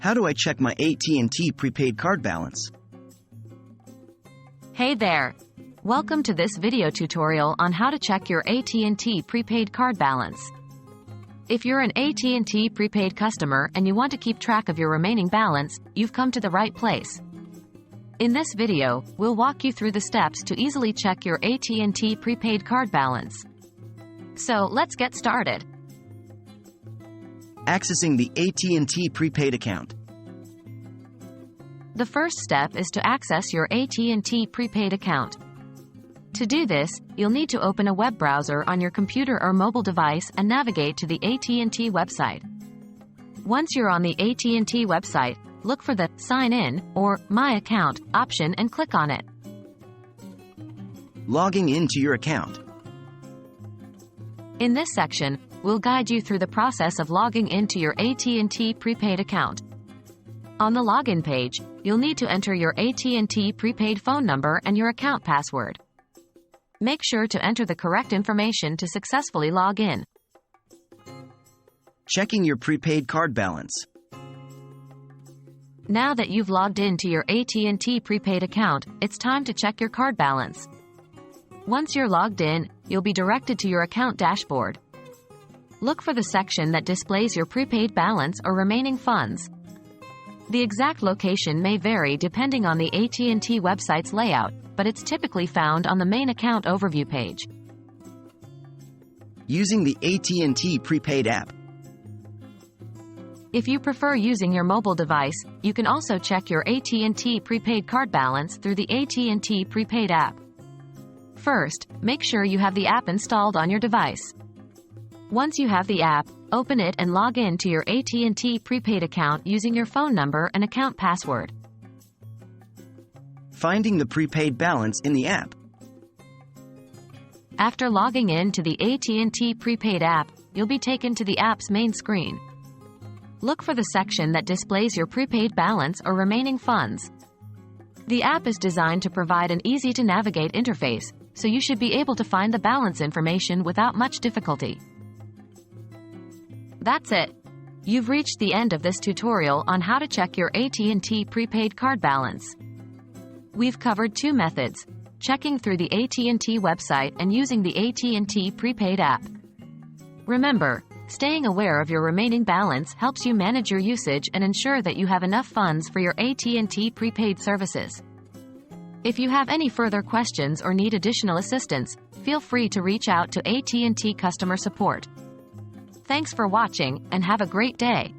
How do I check my AT&T prepaid card balance? Hey there! Welcome to this video tutorial on how to check your AT&T prepaid card balance. If you're an AT&T prepaid customer and you want to keep track of your remaining balance, you've come to the right place. In this video, we'll walk you through the steps to easily check your AT&T prepaid card balance. So let's get started. Accessing the AT&T prepaid account. The first step is to access your AT&T prepaid account. To do this, you'll need to open a web browser on your computer or mobile device and navigate to the AT&T website. Once you're on the AT&T website, look for the Sign In or My Account option and click on it. Logging into your account. In this section, we'll guide you through the process of logging into your AT&T prepaid account. On the login page, you'll need to enter your AT&T prepaid phone number and your account password. Make sure to enter the correct information to successfully log in. Checking your prepaid card balance. Now that you've logged into your AT&T prepaid account, it's time to check your card balance. Once you're logged in, you'll be directed to your account dashboard. Look for the section that displays your prepaid balance or remaining funds. The exact location may vary depending on the AT&T website's layout, but it's typically found on the main account overview page. Using the AT&T prepaid app. If you prefer using your mobile device, you can also check your AT&T prepaid card balance through the AT&T prepaid app. First, make sure you have the app installed on your device. Once you have the app, open it and log in to your AT&T prepaid account using your phone number and account password. Finding the prepaid balance in the app. After logging in to the AT&T prepaid app, you'll be taken to the app's main screen. Look for the section that displays your prepaid balance or remaining funds. The app is designed to provide an easy-to-navigate interface, so you should be able to find the balance information without much difficulty. That's it. You've reached the end of this tutorial on how to check your AT&T prepaid card balance. We've covered two methods: checking through the AT&T website and using the AT&T prepaid app. Remember, staying aware of your remaining balance helps you manage your usage and ensure that you have enough funds for your AT&T prepaid services. If you have any further questions or need additional assistance, feel free to reach out to AT&T customer support. Thanks for watching, and have a great day.